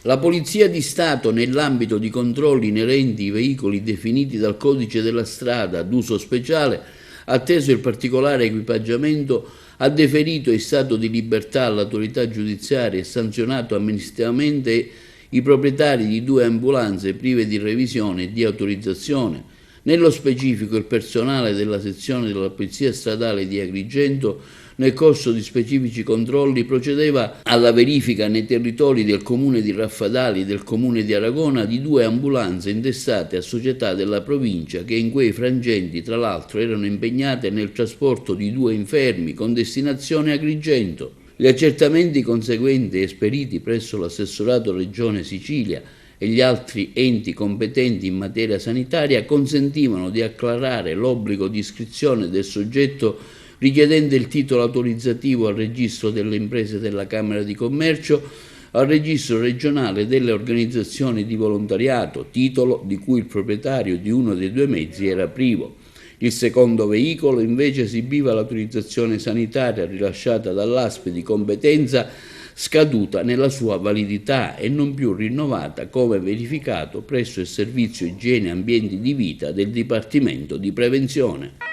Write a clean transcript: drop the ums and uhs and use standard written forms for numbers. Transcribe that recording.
La Polizia di Stato, nell'ambito di controlli inerenti ai veicoli definiti dal Codice della Strada d'uso speciale, atteso il particolare equipaggiamento, ha deferito in stato di libertà all'autorità giudiziaria e sanzionato amministrativamente i proprietari di 2 ambulanze prive di revisione e di autorizzazione. Nello specifico, il personale della sezione della Polizia Stradale di Agrigento, nel corso di specifici controlli, procedeva alla verifica nei territori del comune di Raffadali e del comune di Aragona di 2 ambulanze intestate a società della provincia che in quei frangenti, tra l'altro, erano impegnate nel trasporto di 2 infermi con destinazione Agrigento. Gli accertamenti conseguenti esperiti presso l'assessorato Regione Sicilia e gli altri enti competenti in materia sanitaria consentivano di acclarare l'obbligo di iscrizione del soggetto richiedente il titolo autorizzativo al registro delle imprese della Camera di Commercio, al registro regionale delle organizzazioni di volontariato, titolo di cui il proprietario di uno dei 2 mezzi era privo. Il secondo veicolo invece esibiva l'autorizzazione sanitaria rilasciata dall'ASP di competenza, scaduta nella sua validità e non più rinnovata, come verificato presso il Servizio Igiene e Ambienti di Vita del Dipartimento di Prevenzione.